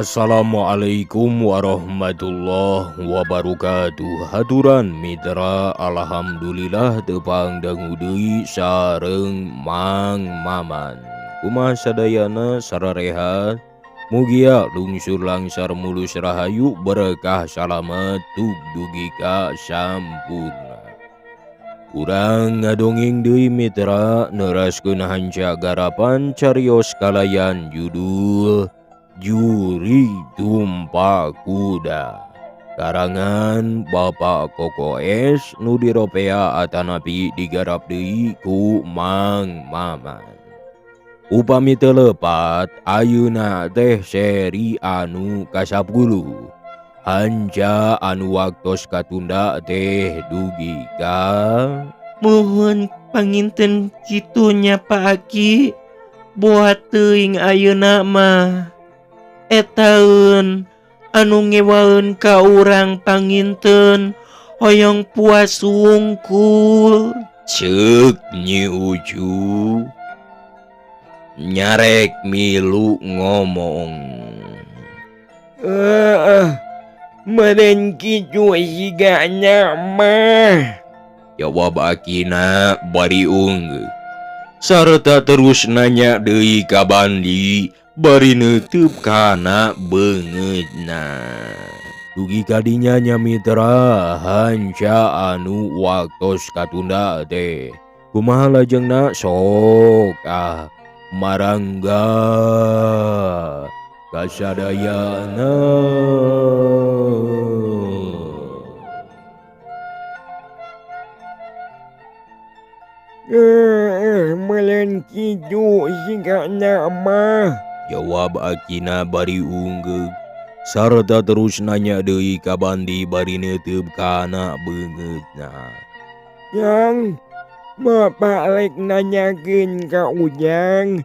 Assalamualaikum warahmatullahi wabarakatuh. Haturan mitra alhamdulillah tepang dangu deui sareng Mang Maman. Kumaha sadayana sararehat? Mugia lungsur langsar mulus rahayu berkah salamet tug dugi ka sampurna. Urang ngadongeng deui mitra neuraskeun hanca garapan carios kalayan judul Juri Tumpak Kuda. Karangan Bapak Koko S nu diropea atanapi digarap deui ku Mang Maman. Upami teu leupat ayeuna teh seri anu ka-10. Hanca anu waktos katunda teh dugi ka Mohon panginten kitunya Pak Aki buat teuing ayeuna mah etaeun anu ngewaeun ka urang panginten hoyong puas wungkul. ceuk Nyi Ucu nyarek milu ngomong. Meren kitu sigana mah. Jawab akina bari unggul. Sarta terus nanya deui ka Bandi bari neuteub kana beungeutna. Dugi kadinya nya mitra hanca anu waktos katunda teh. Kumaha lajengna sok marangga kasadayana. Meren kitu sigana mah. Jawab akina bari unggul. Sarta terus nanya deui ka Bandi bari neuteub kana beungeutna. Yang Bapak lek nanyakeun ka Ujang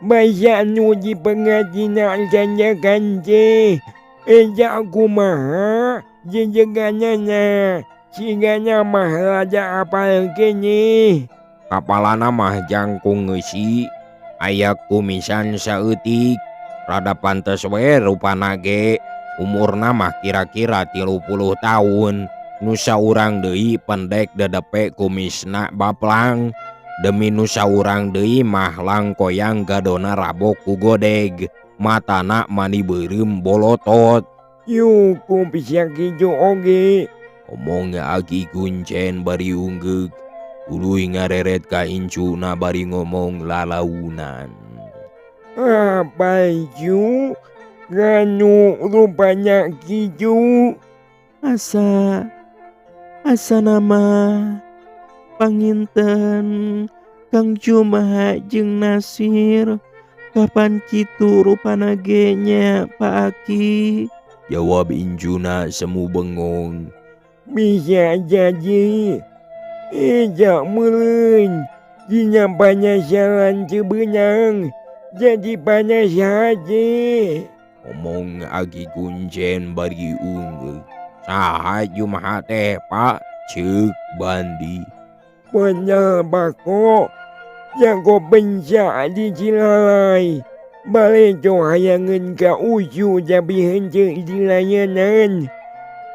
basa nu dipengajina janjakan je eja kumaha jenjeganana sigana mah raja apal kenye. Kapalana mah jangkung ngeusi aya kumisan saeutik rada pantes we rupana ge umurna mah kira-kira 30 tahun. Nu saurang deui pendek dedepe kumisna baplang. Demi nu saurang deui mah langkoyang gadona rabok ku godeg. Matana mani beureum bolotot. Yu ku bisa kitu oge. Omongnya Aki kuncen bari ungguk. Uluy ngareret ka incuna bari ngomong lalaunan. Baju ganu rupanya kitu. Asa nama panginten Kang Jumaha jeung Nasir kapan kitu rupana ge nya Pak Aki. Jawab incuna semu bengong. Bisa jadi eja meureun dina panyasaran teu beunang jadi panas haje. Omong Aki kuncen bari unggul. Saha Jumaha teh Pak? Ceuk Bandi. Bener bako jago benca di Cilalai bale jo hayangeun ka Ucu tapi henteu dilayanan.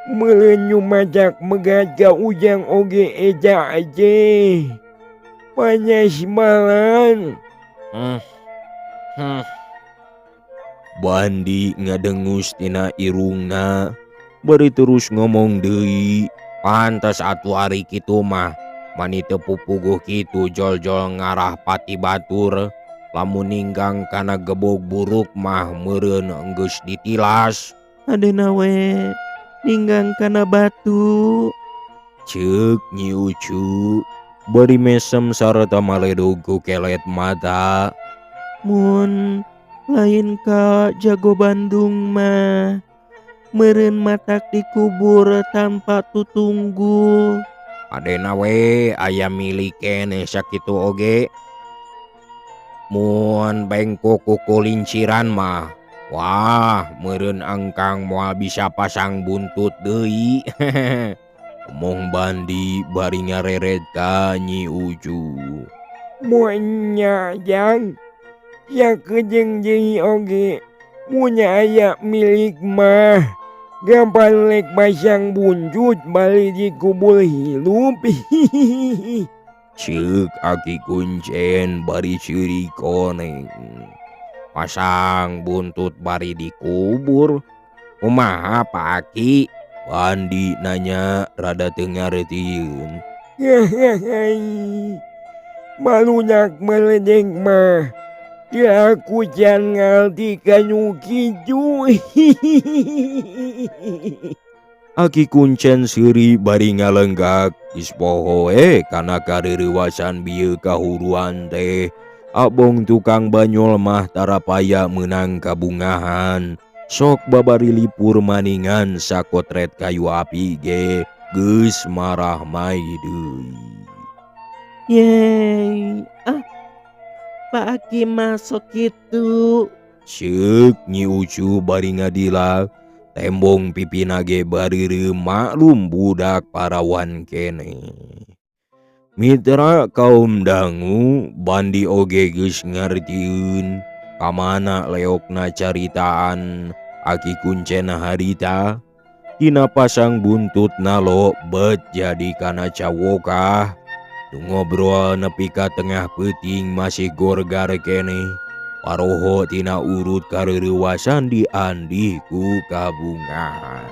Meureun nyumajak megat ka Ujang oge eja aje. Panas malan. Bandi ngadengus tina irungna bari terus ngomong deui. Pantes atuh ari kitu mah mani teu pupuguh kitu jol-jol ngarah pati batur. Lamun ninggang kana gebog buruk mah meureun geus ditilas. Adeuna we ninggang kana batu. Ceuk Nyi Ucu bari mesem sarta maledog ku kelet mata. Mun lain ka jago Bandung mah meureun matak dikubur tanpa tutunggu. Adena we aya milik keneh sakitu oge. Mun bengkok ku kulinciran mah wah meureun engkang moal bisa pasang buntut deui. Omong Bandi bari ngareret ka Nyi Ucu. Moalnya Jang ya kejeng deui oge Munya aya milik mah gampang lek pasang buncut balik di kubul hilup. Ceuk Aki Kuncen bari ciri koneng. Pasang buntut bari dikubur. Kumaha Pak Aki? Bandi nanya rada teu ngareutiin. Malunak meledeng mah. Ya aku jangan ngalti kanyu kicu. Aki Kuncen seuri bari ngalenggak geus pohoe kana kareurewasan bieu kahuruan teh. Abong tukang banyol mah tarapaya meunang kabungahan. Sok babari lipur maningan sakotret kayu api ge geus marah mai deui. Yeay, Pak Aki masuk itu. Ceuk Nyi Ucu bari ngadilak, tembong pipina ge bari maklum budak parawan kene. Mitra kaum dangu bandi oge geus ngartieun kamana leokna caritaan Aki Kuncen harita. Tina pasang buntutna lo bet jadi kana cawokah. Ngobrol nepi ka tengah peuting masih gorgar kene. Paroho tina urut kareurewasan diandih ku kabungahan.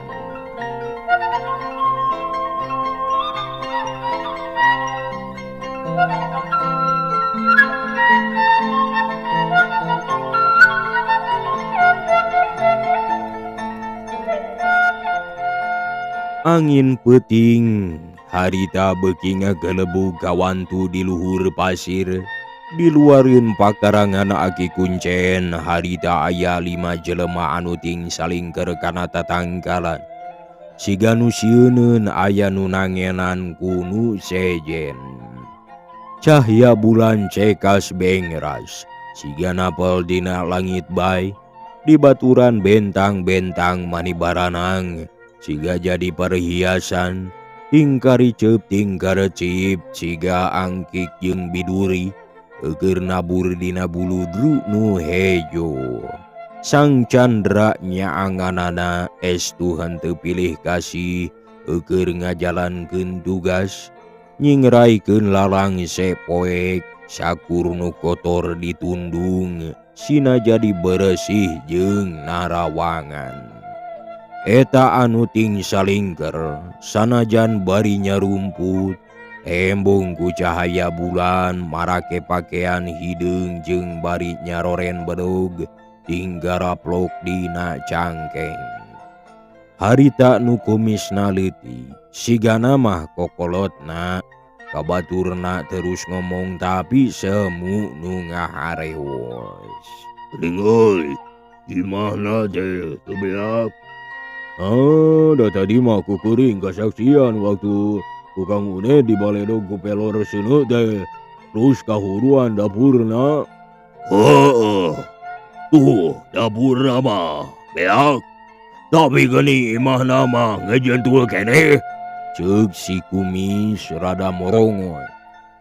Angin peuting harita beuki ngagelebug kawantu di luhur pasir. Di luareun pakarangan Aki Kuncen harita aya 5 jelema anu ting salingker kana tatangkalan. Siga nu sieuneun aya nu nangenan ku nu sejen. Cahya bulan cekas bengras siga napel dina langit bae. Di baturan bentang-bentang manibaranang siga jadi perhiasan. Tingkariceup tingkarecip siga angkik jeung biduri. Keur nabur dina buludru nu hejo. Sang Candra nyaanganana estu henteu pilih kasih keur ngajalankeun tugas. Nyingraikeun lalang sepoek sakur nu kotor ditundung sina jadi bersih jeung narawangan. Eta anu ting salingker sanajan bari nyarumput. Embung ku cahaya bulan marake pakaian hideung jeung bari nyaroren bedog tinggal raplok dina cangkeng. Harita nu kumisna leutik sigana mah kokolotna. Kabaturna terus ngomong tapi semu nu ngahareos. "Ringoy, gimana teh teu beak?" Da tadi mah kukuring kasaksian waktu Tukang Une di baledog ku pelor seuneu teh. Terus kahuruan dapurna. Heeh. Tuh dapurna mah beak. Tapi geni imahna mah ngejentul keneh. Ceuk si Kumis rada morongoy.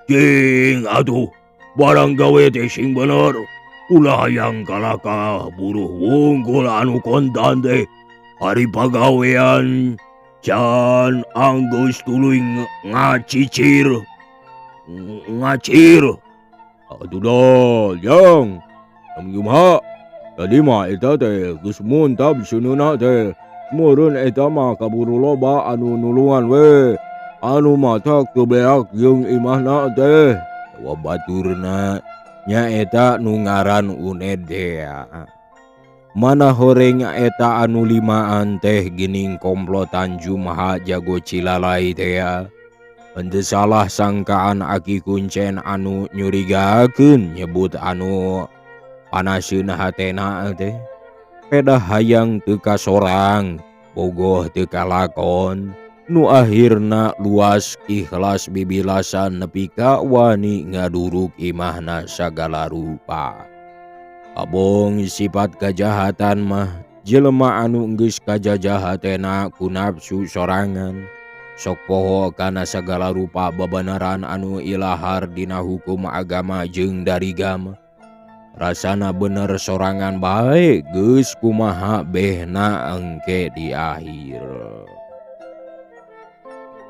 Cing atuh barang gawe teh sing bener. Ulah hayang kalaka buruh wungkul anu kontan teh. Hari pagawean can anggus tuluy ngacicir. Atuh dah jang. Kumaha? Tadi mah eta teh geus muntab suneuna teh. Meureun eta mah kaburu loba anu nulungan we. Anu matak teu beak jeung imahna teh. Jawab baturna nya eta nu ngaran Uned dea. Mana horeng eta anu limaan teh gening komplotan Jumaha jago Cilalay teh. Henteu salah sangkaan Aki Kuncen anu nyurigakeun nyebut anu panaseun hatena teh. Pedah hayang teu kasorang, bogoh teu kalakon. Nu akhirna luas ikhlas bibilasan nepi ka wani ngaduruk imahna sagala rupa. Abong sifat kajahatan mah jelema anu geus kajajahatena ku nafsu sorangan. Sok poho kana sagala rupa babanaran anu ilahar dina hukum agama jeung darigama. Rasana bener sorangan bae geus kumaha behna engke di akhir.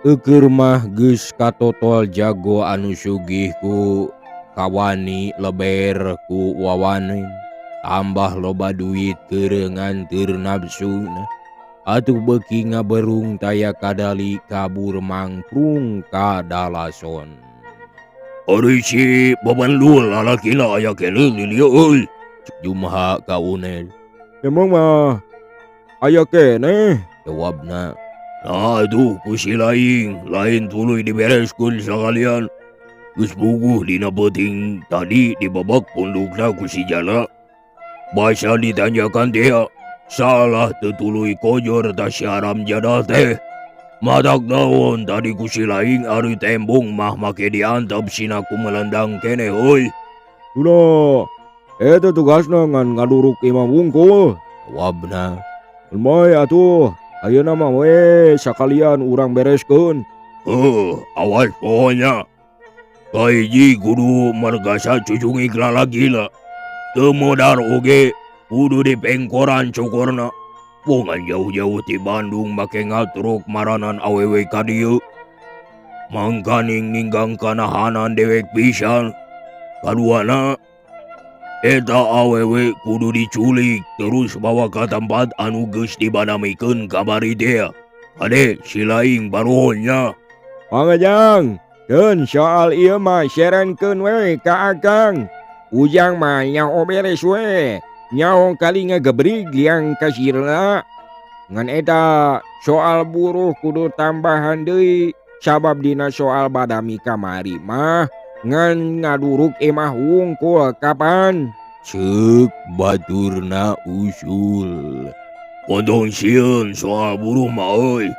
Eukeur mah geus katotol jago anu sugih ku kawani leber ku wawanin. Tambah loba duit keur nganteur nafsuna. Atuh beuki ngaberung taya kadali kabur mangprung ka dalason. Ari si babandul lalakina aya keneh lilia euy. Cuk Jumaha ka Uned. Emang mah aya keneh, Jawabna. Nah tuh ku si lain tuluy dibereskeun sakalian. Geus puguh dina peuting tadi dibabak pundukna ku si Jana. Basa ditanyakan dia, salah teu tuluy kojor ta si Aram Jana teh. Matak naon tadi ku si laing ari tembong mah make diantep sina ku melendang keneh euy. Tuna, eta tugasna ngan ngaduruk imam wungkul. Jawabna. Moy atuh, ayeuna mah we sakalian urang bereskeun. Awas pokoknya. Kahiji kudu margasa cucungik lalagila. Teu modar oge, kudu dipengkoran cukurna. Bongan jauh-jauh ti Bandung make ngatruk maranan awewe ka dieu. Mangkaning ninggang kanahanan dewek pisan. Kaduana, eta awewe kudu diculik terus bawa ka tempat anu geus dibadamikeun ka Baritea. Ade si laing baruhnya. Pangajang, keun soal ieu mah serenkeun we ka akang. Ujang mah nyaho beres we. Nyaho kali ngagebrig liang kasirna. Ngan eta soal buruh kudu tambahan deui. Sabab dina soal badami kamari mah ngan ngaduruk emah wungkul kapan? Ceuk baturna usul. Potong sieun soal buruh mah euy.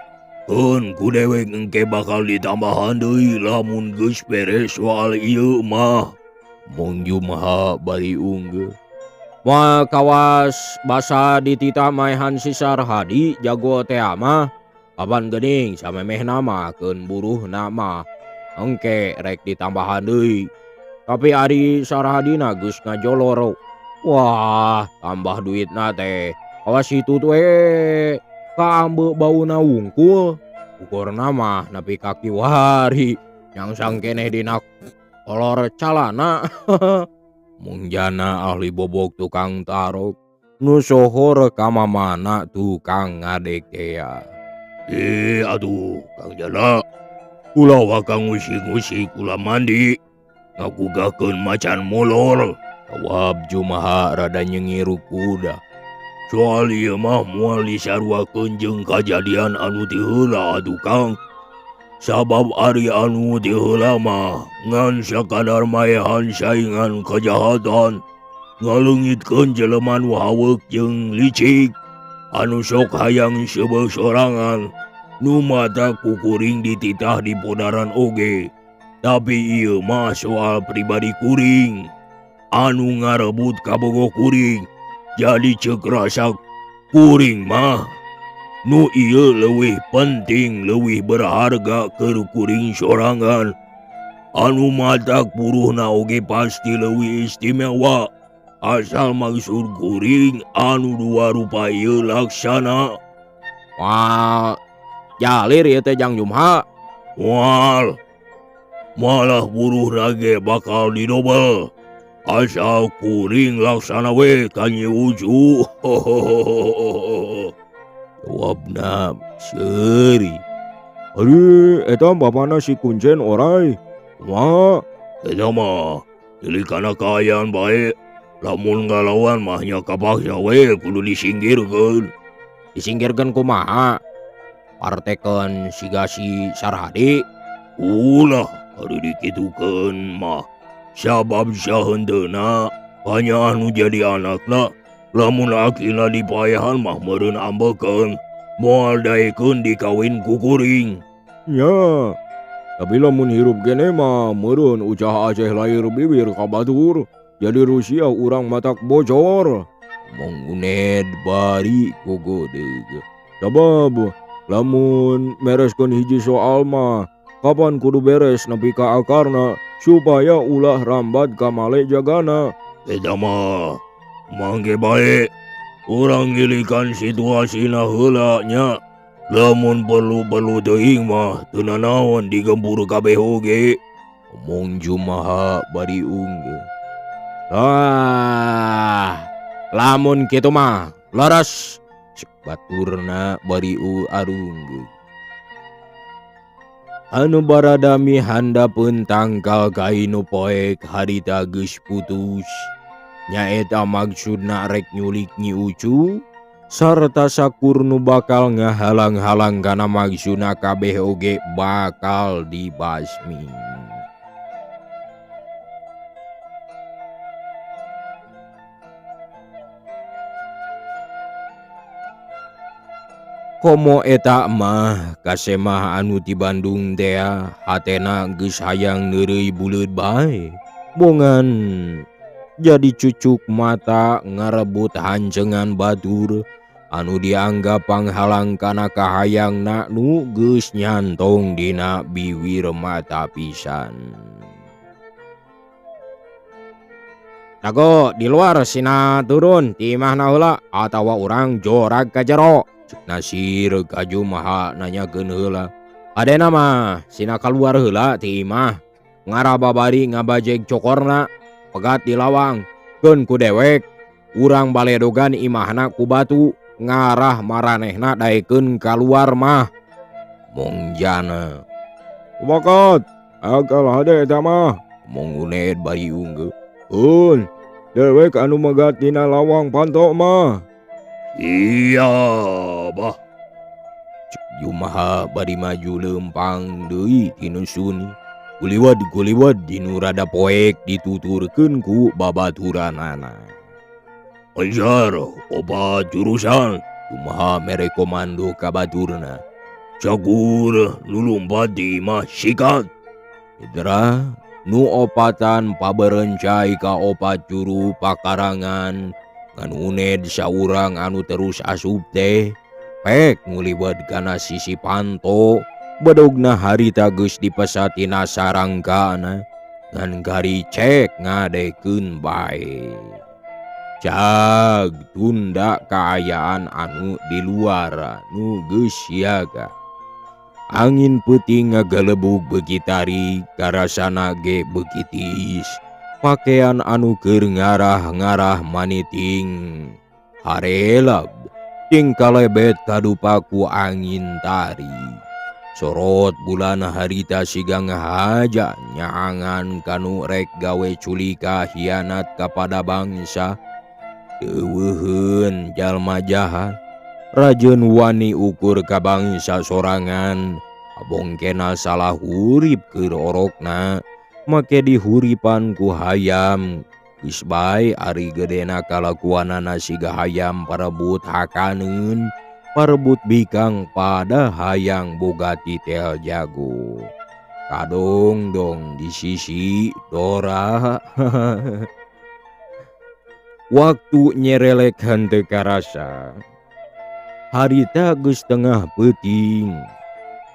Keun ku dewek engke bakal ditambahan deui lamun geus beres soal ieu mah. Mong Jumaha bari unggeuh. Moal kawas basa ditita maehan si Sarhadi jago teh mah. Kapan geuning samemehna mah keun buruhna mah engke rek ditambahan deui. Tapi ari Sarhadina geus ngajolor. Wah, tambah duitna teh. Awas itu we kaambe bauna wungkul. Ukurna mah nepi kaki wari. Nyangsang keneh dina kolor calana. Mung Jana ahli bobok tukang tarok. Nu sohor ka mamana tukang ngadekea. Aduh, Kang Jana. Kula wakang ngusik-ngusik kula mandi. Ngakugakeun macan molor. Jawab Jumaha rada nyengiru kuda. Soal ieu mah moal disarwakeun jeung kajadian anu ti heula atuh Kang. Sabab ari anu ti heula mah ngan sakadar maehan saingan kajahatan. Ngaleungitkeun jelema nu haweuh jeung licik. Anu sok hayang seubeuh sorangan. Nu mata kukuring dititah di podaran oge. Tapi ieu mah soal pribadi kuring. Anu ngarebut kabogoh kuring. Jadi ceuk rasak kuring mah. Nu ieu leuwih penting, leuwih berharga keur kuring sorangan. Anu matak buruhna oge pasti leuwih istimewa. Asal maksud kuring anu dua rupa ieu laksana. Wah, jalir ieu teh Jang Jumaha. Moal. Malah buruhna ge bakal didobel. Asal kuring laksana we ka Nyi Uju. Jawabna seuri. Ari eta bapana si Kuncen orai. Kumaha? Eta mah tuluy kana kaayaan bae. Lamun ngalawan mah nya kapaksa we kudu disinggirkeun. Disingkirkeun kumaha? Partekeun siga si Sarhadi. Ulah ari dikitukeun mah sabab sahenteuna hanya anu jadi anakna. Lamun akina dipaehan mah meureun ambekeun. Moal daekeun dikawin ku kuring. Ya. Tapi lamun hirup gene mah meureun ucah Aceh lahir bibir ka batur. Jadi Rusia urang matak bocor. Mong Uned bari kugodeg. Sabab lamun mereskeun hiji soal mah kapan kudu beres nepi ka akarna supaya ulah rambat ka male jagana. Eta mah mangke bae urang ngilikan situasina heula nya. Lamun perlu teuing mah teu nanaon digempur kabeh oge. Omong Jumaha bari unggul. Lamun kitu mah laras, cek baturna bari arunggeul. Anu baradami handapeun tangkal kainu poek harita geus putus. Nyaeta maksudna rek nyulik Nyi Ucu sarta sakur nu bakal ngahalang-halang kana maksudna kabeh oge bakal dibasmi. Komo eta mah kasemah anu ti Bandung teh hatena geus hayang neureuy buleud bae. Bongan jadi cucuk mata ngarebut hancengan batur anu dianggap panghalang kana kahayangna nu geus nyantong dina biwir mata pisan. Nago di luar sina turun ti imahna heula atawa urang jorag ka jero. Cek Nasir ka Jumaha nanyakeun heula. Adena mah sina kaluar heula ti imah ngarah babari ngabajeg cokorna pegat di lawang keun ku dewek urang baledogan imahna ku batu ngarah maranehna daekeun kaluar mah mongjana. Kumakat, akal hade eta mah. Mong Uned bari unggul. Un, dewek anu megat dina lawang pantok mah. Iya bah. Cek Jumaha bari maju lempang deui tinu suni. Kuliwad dinu rada poek dituturkeun ku babaturanana. Ajar obat jurusan. Jumaha mere komando ka baturna. Cagur nu lumpat di imah sikat. Idra nu opatan paberencai ka opat juru pakarangan ngan Uned saurang anu terus asup teh pek nguliwat kana sisi panto bedogna harita geus dipesatina sarangkana ngan gari cek ngadekeun bae. Cag tunda kaayaan anu di luar nu geus siaga. Angin peuting ngagalebug begitari karasana ge begitis. Pakaian anu keur ngarah-ngarah maniting harelab ting kalebet kadupa ku angin tari. Sorot bulan harita sigang haja nyaangan kanu rek gawe culika hianat kepada bangsa. Teuweuheun jalma jahat rajeun wani ukur ka bangsa sorangan abongkena salah hurip keur orokna make dihuripan ku hayam geus bae ari gedena kalakuanana siga hayam parebut hakaneun parebut bikang pada hayang boga titel jago kadong dong di sisi Dora. Waktu nyerelek henteu karasa harita geus tengah peuting.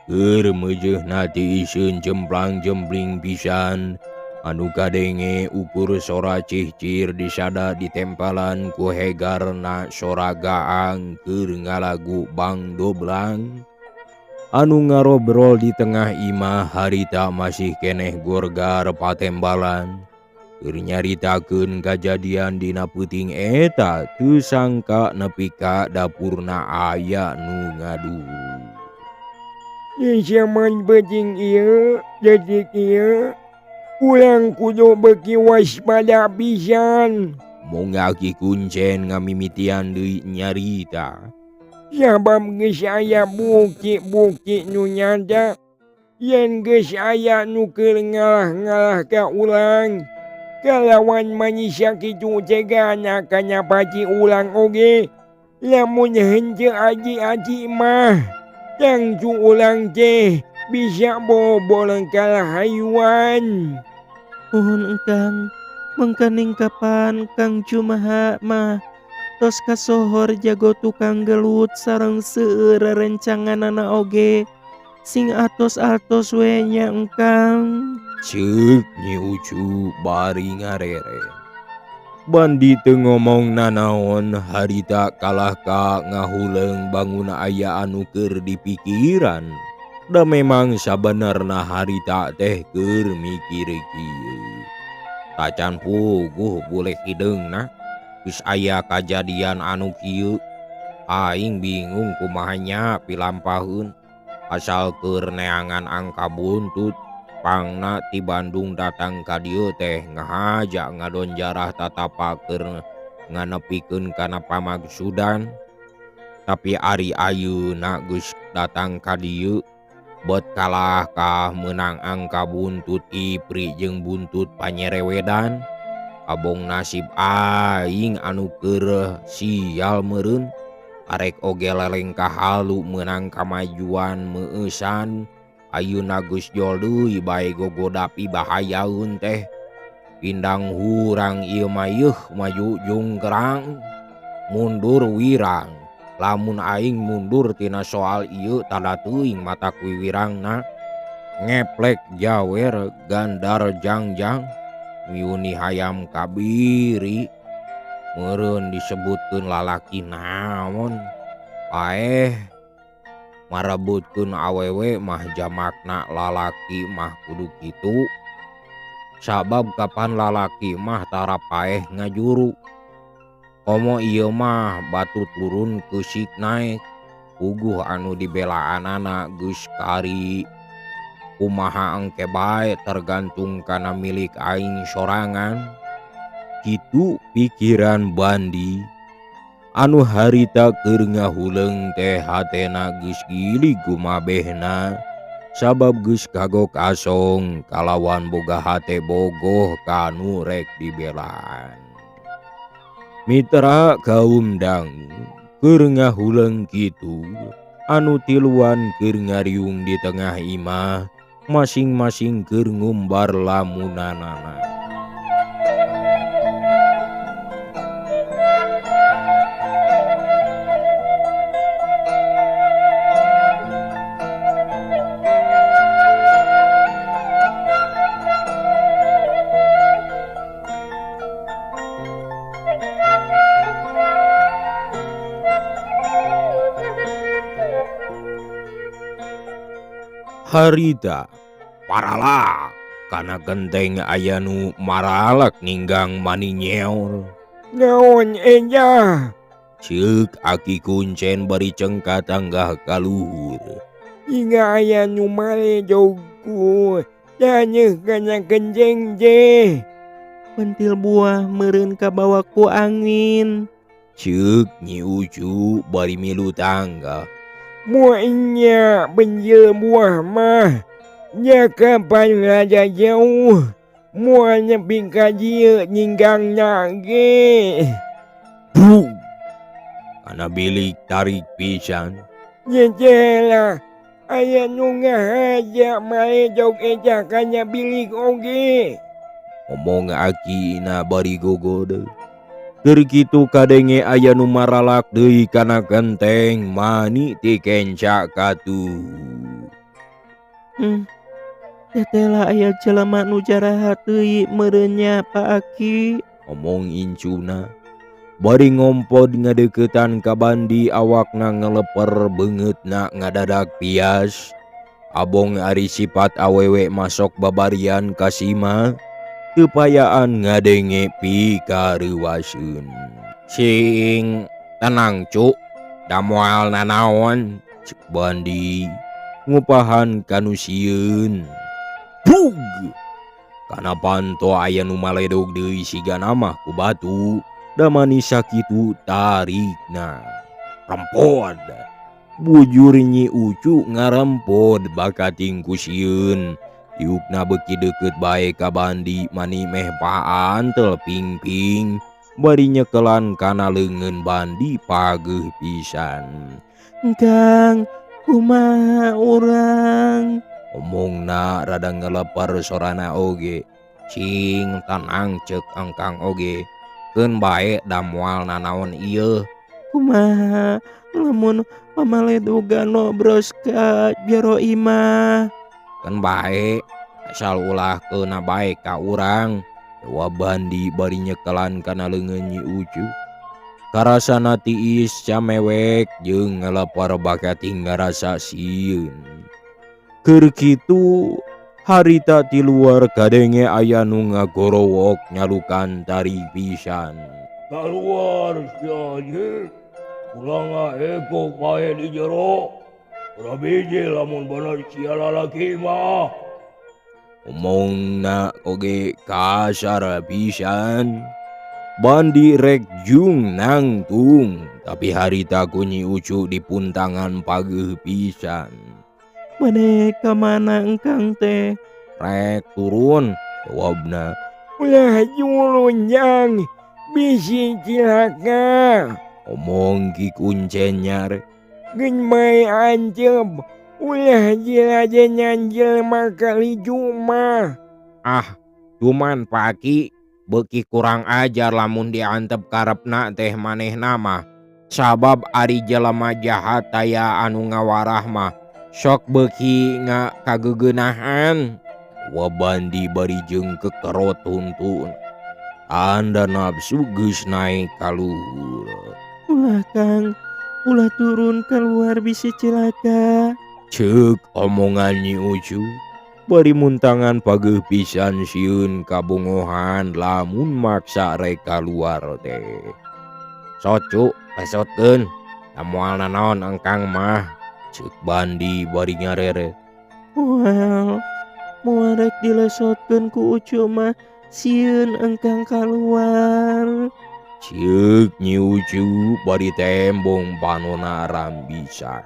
Keur meujeuhna ti iseun jemplang-jempling pisan anu kadenge ukur sora cihcir disada ditempelan ku hegarna sora gaang keur ngalagu bang doblang. Anu ngarobrol di tengah imah harita masih keneh gorgar patembalan keur nyaritakeun kajadian dina peuting eta teu sangka nepi ka dapurna aya nu ngadu. Zaman penting ieu, detik ieu, ulang kudu beki waspada pisan. Mongaki kuncen ngamimitian deui nyarita. Sabab geus aya bukti-bukti nu nyata yen geus aya nu keur ngalah-ngalah ka ulang. Kalawan manisa kitu tegana kanyapati ulang oge. Lamun henteu aji-aji mah tangtu ulang teh bisa bobol kalahayuan. Pohon engkang mengkening kapan Kang Jumaha mah tos kasohor jago tukang gelut sareng seueur rencanganana oge sing atos-atos we nya engkang. Ceuk Nyi Ucu bari ngarere. Bandi teu ngomong nanaon harita kalah ka ngahuleng bangun aya anu keur dipikiran. Da memang sabenerna harita teh keur mikir kieu. Tacan puguh boleh hideungna geus aya kajadian anu kieu. Aing bingung kumahanya pilampaheun asal keur neangan angka buntut. Pangna ti Bandung datang ka dieu teh ngahaja ngadon jarah tatapa keur nganepikeun kana pamagsudan. Tapi ari ayeuna geus datang ka dieu bet kalah ka menang angka buntut ipri jeung buntut panyerewedan. Abong nasib aing anu keur sial meureun arek oge leleng kahalu menang kamajuan meueusan. Ayeuna geus jol deui bae gogodapi bahayaeun teh. Pindang hurang ieu mah yeuh maju jungkrang mundur wirang. Lamun aing mundur tina soal ieu tanda teuing matak wiwirangna. Ngeplek jawer gandar jangjang miuni hayam kabiri. Meureun disebutkeun lalaki naon marebutkeun awewe mah jamakna lalaki mah kudu kitu. Sabab kapan lalaki mah tara paeh ngajuru. Komo ieu mah batu turun keusik naek. Puguh anu dibelaanana geus kari. Kumaha engke bae tergantung kana milik aing sorangan. Kitu pikiran Bandi. Anu harita keur ngahuleng teh hatena geus gilig kumabehna. Sabab geus kagok asong kalawan boga hate bogoh kanu rek dibelaan. Mitra kaum dangu keur ngahuleng kitu. Anu tiluan keur ngariung di tengah imah. Masing-masing keur ngumbar lamunanana. Harita paralak kana genteng aya nu maralak ninggang maninyeor. Naon enya? Ceuk aki kuncen bari cengkat tanggah kaluhur. Inga aya nu male jogku. Tanyeuh kana kenjeng je. Pentil buah meureun kabawa ku angin. Ceuk Nyi Ucu bari milu tangga. Muanya benjel buah mah. Nya kapan raja jauh. Muanya bingkaji nyinggang nage. Brug! Kana bilik tarik pisan. Jejela. Aya nu ngahaja male jog eja kanya bilik oge. Ngomong aki na bari gogode. Keur kitu kadenge aya nu maralak deui kana genteng mani ti kenca katuh. Tetela aya jelema nu jarahat deui meureun nya Pak Aki. Ngomong incuna. Bari ngompod ngadeukeutan ka Bandi awakna ngeleper beungeutna ngadadak pias. Abong ari sifat awewe masok babarian ka sima. Tepayaan ngadenge pikareuwaseun. Sing tenang cuk, da moal nanaon Cek Bandi ngupahan kanu sieun. Brug! Kana panto aya nu maledog deui sigana mah ku batu. Da manis sakitu tarikna. Rempod. Bujur Nyi Ucu ngarempod bakating ku sieun. Tiupna beuki deukeut bae ka Bandi mani meh paan tel pingping. Bari nyekelan kana leungeun Bandi pageuh pisan. Kang, kumaha urang? Omongna rada ngelepar sorana oge. Cing tenang cek engkang oge. Keun bae da moal nanaon ieu. Kumaha lamun pamaledugan nobros ka jero imah? Keun bae asal ulah keuna bae ka urang. Dewa Bandi bari nyekelan kana leungeun Nyi Ucu. Karasana tiis camewek jeung ngalapar bakat ngarasa sieun. Keur kitu harita ti luar kadenge aya nu ngagorowok nyalukan tari pisan. Keluar sia anjing. Ulang eko bae di jero. Ura biji lamun bener sia lalaki mah. Omongna oge kasar pisan. Bandi rek jung nangtung, tapi harita ku Nyi Ucu dipuntangan pageuh pisan. Maneh ka mana engkang teh? Rek turun jawabna. Ulah julun jang, bisi cilaka. Omong ki kuncen nyar. Geun bae ancep, ulah jilaja nyanjel makali jumah. Ah, cuman paki beuki kurang ajar lamun diantep karepna teh manehna mah. Sabab ari jelema jahat aya anu ngawarah mah sok beuki kageueunahan. Wabandi bari jeung kekerot tuntun. Anda nafsu geus naik ka luhur. Ulah Kang, ulah turun keluar bisi cilaka. Ceuk omongan Nyi Ucu. Bari muntangan pageuh pisan sieun kabungohan lamun maksa rek kaluar teh. Socu pesotkeun, moal nanaon engkang mah. Ceuk Bandi bari ngarere. Moal rek dilesotkeun ku Ucu mah sieun engkang kaluar. Ceuk Nyi Ucu bari tembong panonna rambisan.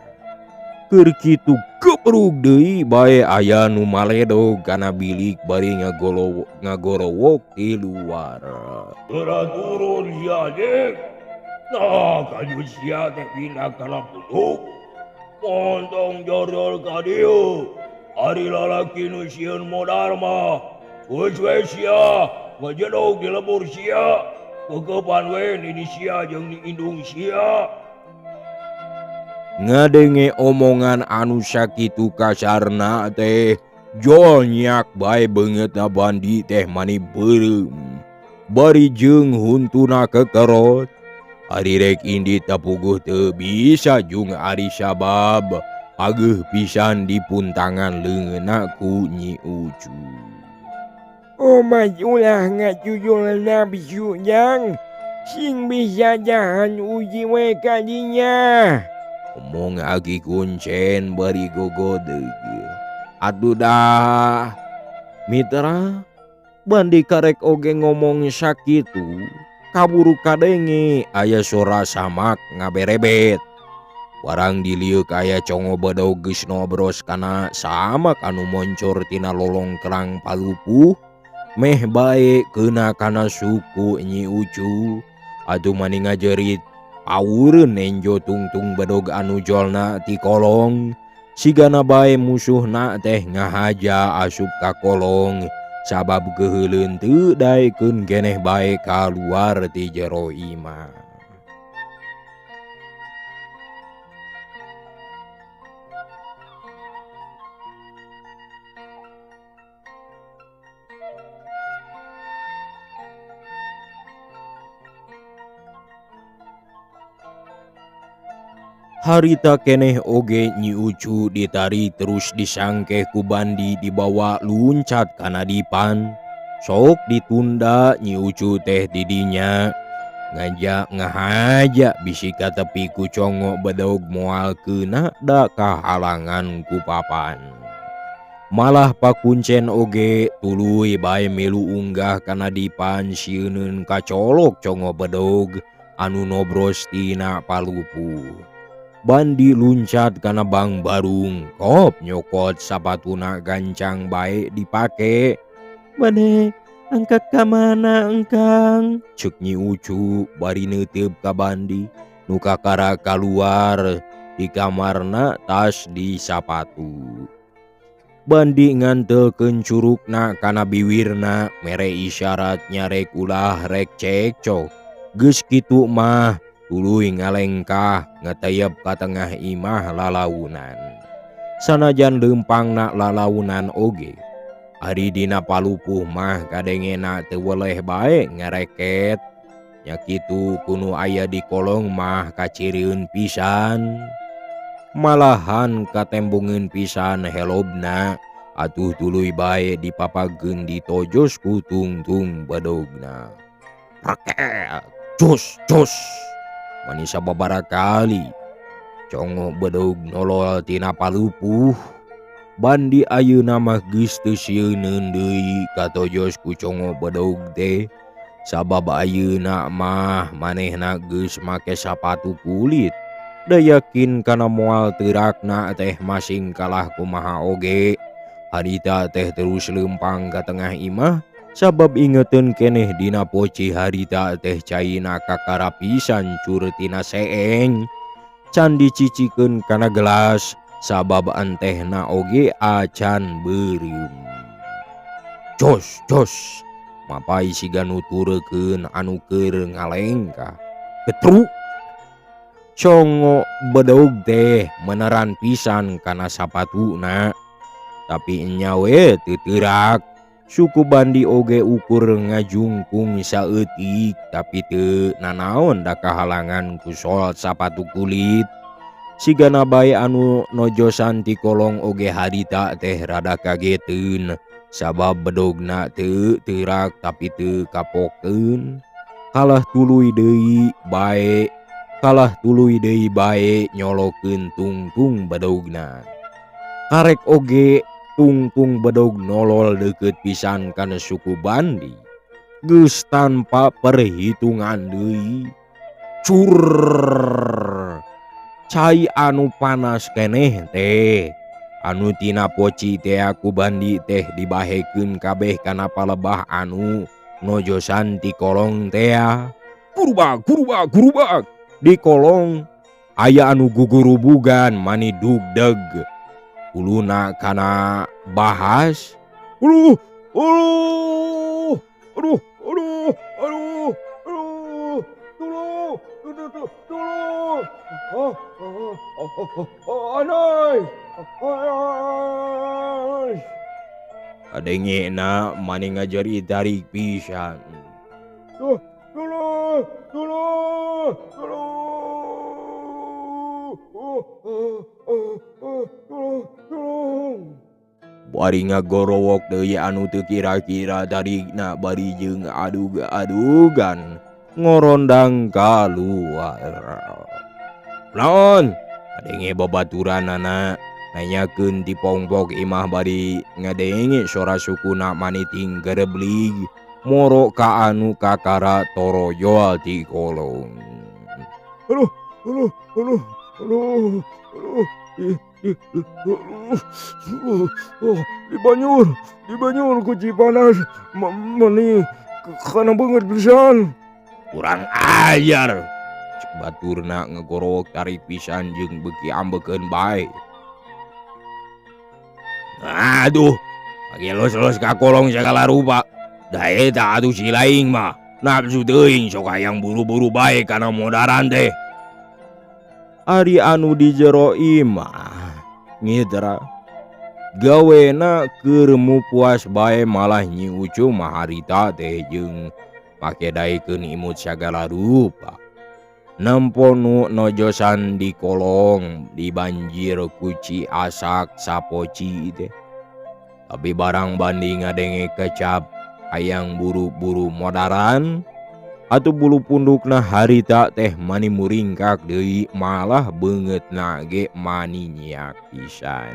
Keur kitu gebrug deui bae aya nu maledog kana bilik bari ngagorowok di luar. Geura turun sia anjing. Nah, kaju sia teh pindah kana puduk. Montong jorol ka dieu. Ari lalaki nu sieun modar mah. Geus we sia ngajedog di lebur sia. Kekepan we di sia jeung di indung sia. Ngadenge omongan anu sakitu kasarna teh jol nyak bae beungeutna Bandi teh mani beureum. Bari jeung huntuna kekerot. Ari rek indi tapuguh teu bisa jung ari sabab pageuh pisan dipuntangan leungeunna ku Nyi Ucu. Omah ulah ngajujul nafsu jang, sing bisa jahan uji we kadinya. Omong agi kuncen bari gogodeg. Atuh dah mitra, Bandi karek oge ngomong sakitu, kaburu kadenge aya sora samak ngaberebet. Barang diliuk aya congo bedog geus nobros kana samak anu moncor tina lolong kerang palupuh, meh bae keuna kana suku Nyi Ucu. Atuh mani ngajerit aweureun nenjo tungtung bedog anu jolna ti kolong. Sigana bae musuhna teh ngahaja asup ka kolong. Sabab geuheuleun teu daekeun keneh bae kaluar ti jero imah. Harita keneh oge Nyi Ucu ditari terus disangkeh ku Bandi dibawa luncat kana dipan. Sok ditunda Nyi Ucu teh didinya ngajak ngahaja bisi ka tepi ku congo bedog moal keuna da kahalangan ku papan. Malah pakuncen oge tuluy bae milu unggah kana dipan sieuneun kacolok congo bedog anu nobros tina palupuh. Bandi luncat kana bang barung, kop nyokot sapatuna gancang bae dipake. Maneh angkat ka mana engkang? Ceuk Nyi Ucu bari neuteub ka Bandi nu kakara kaluar di kamarna tas di sapatu. Bandi ngantelkeun curugna kana biwirna mere isyarat nyarek ulah rek cekcok. Geus kitu mah tuluy ngalengkah ngeteyep ka tengah imah lalaunan. Sanajan leumpangna lalaunan oge, Ari dina palupuh mah kadengena teu weleh bae ngareket. Nya kitu kuno aya di kolong mah kacirieun pisan. Malahan katembungeun pisan helobna. Atuh tuluy bae dipapageun ditojos ku tungtung bedogna. Raket, jos. Mani sababaraha kali congo bedog nolol tina palupuh. Bandi ayeuna mah geus teu sieuneun deui katojos ku congo bedog teh. Sabab ayeuna mah manehna geus make sapatu kulit. Da yakin kana moal teurakna teh masing kalah kumaha oge. Harita teh terus leumpang ka tengah imah. Sabab ingeteun keneh dina poci harita teh caina kakara pisan cur tina seeng. Can dicicikeun kana gelas. Sabab antehna oge acan beureum. Jos. Mapai siga nuturkeun anu keur ngalengkah. Getruk. Congo bedog teh meneran pisan kana sapatuna. Tapi nya we teu teurak. Suku bandi oge ukur ngajungkung saeutik. Tapi teu nanaon da kahalangan ku sol sapatu kulit. Sigana bae anu nojosan ti kolong oge harita teh rada kageteun. Sabab bedogna teu teurak tapi teu kapokeun. Kalah tuluy deui bae nyolokeun tungtung bedogna. Karek oge tungtung bedog nolol deukeut pisan kana suku bandi. Geus tanpa perhitungan deui. Cur. Cai anu panas keneh teh. Anu tina poci teh aku bandi teh dibahekeun kabeh kana palebah anu nojosan ti kolong teh. Gurubag. Di kolong aya anu gugurubugan mani dugdeg. Uluna kana bahas. Aduh. Kadengena mani ngajari tarik pisan. Bari ngagorowok deui anu teu kira-kira tarikna bari jeung adug-adugan ngorondang kaluar. Naon? Kadenge babaturanana nanyakeun ti pongbok imah bari ngadenge sora sukuna maniting gereblig moro ka anu kakara toroyol ti kolong. Aduh. Di banyur kuci panas mani kana beungeut pisan. Kurang ajar. Cek baturna ngegorowok tarik pisan jeung beuki ambekeun bae. Aduh, pake los ka kolong sagala rupa. Da eta atuh si laing mah nafsu teuing sok hayang buru-buru bae kana modaran teh. Ari anu di jero imah ngidra gawena keur mupuas bae malah Nyi Ucu mah harita teh jeung make daekeun imut sagala rupa. Nempo nu nojosan di kolong dibanjir kuci asak sapoci teh. Tapi barang bandi ngadenge kecap hayang buru-buru modaran. Atuh bulu pundukna harita teh mani muringkak deui malah beungeutna ge mani nyiak pisan.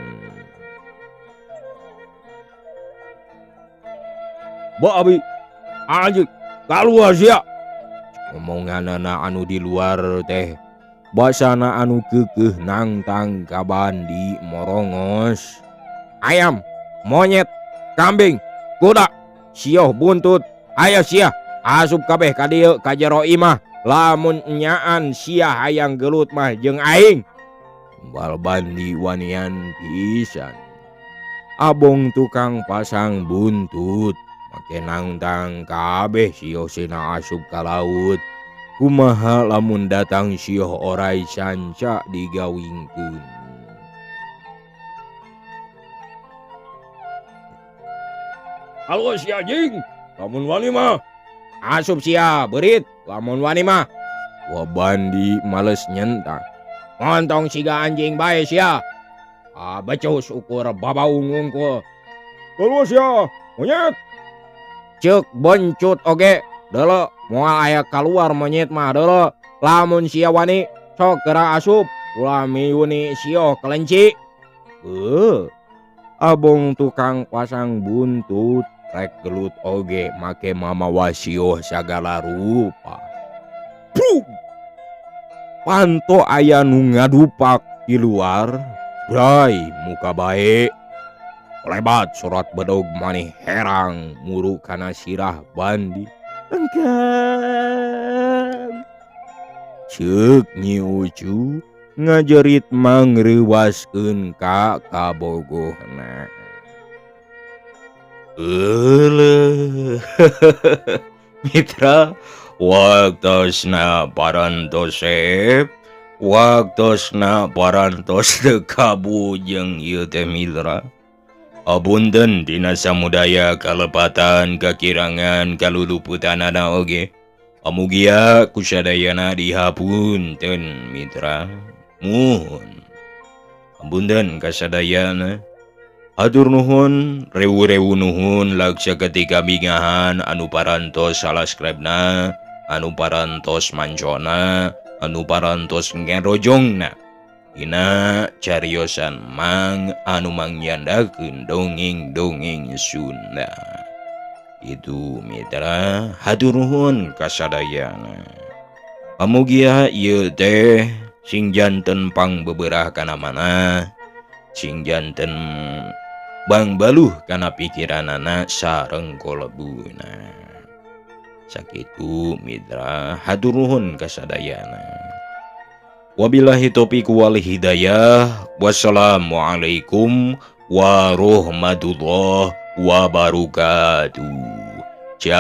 Ba abi anjeun kaluar sia. Ngomonganana anu di luar teh basana anu keukeuh nangtang ka bandi morongos. Ayam, monyet, kambing, kuda, sioh buntut, aya sia asup kabeh ka dieu ka jero imah. Lamun nyaan sia hayang gelut mah jeung aing. Bal bandi wanian pisan. Abong tukang pasang buntut make nangtang kabeh sioh sina asup ka laut. Kumaha lamun datang sioh orai sanca digawingkeun. Halo si anjing, lamun wani mah. Asup sia berit lamun wani mah. Wah Bandi males nyentak. Ngontong siga anjing bae sia. Becus ukur babaung unggul. Halo sia, monyet. Cek boncut oge. Delo moal aya keluar monyet mah delo. Lamun sia wani sok geura asup. Ulah miuni sio kelenci. Abong tukang pasang buntut rek gelut oge make mama wasio sagala rupa. Puh! Panto aya nu ngadupak di luar. Bray muka bae. Lebat surat bedog maneh herang muru kana sirah Bandi. Engkang. Ceuk Nyi Ucu ngajerit mangreuwaskeun ka kabogohna. Euleuh. Mitra, waktosna parantosep, waktosna parantos teu kabujeng ieu teh mitra. Apunten dina samudaya kalepatan kakirangan kaluluputanana oge. Amugia kusadayana dihapunten mitra. Muhun. Apunten kasadayana. Hatur nuhun, rewu-rewu nuhun laksa ketika bingahan anu parantos subscribe-na, anu parantos mancona, anu parantos ngerojongna. Dina cariosan Mang anu mangyandakeun dongeng-dongeng Sunda. Itu mitra, hatur nuhun kasadayana. Amugia ieu teh sing janten pangbeberah kana mana, sing janten bang baluh kana pikiranana sareng kolebuna. Sakitu mitra, hatur nuhun kasadayana. Wabillahi taufiq wal hidayah. Wassalamualaikum warahmatullahi wabarakatuh. Ciao.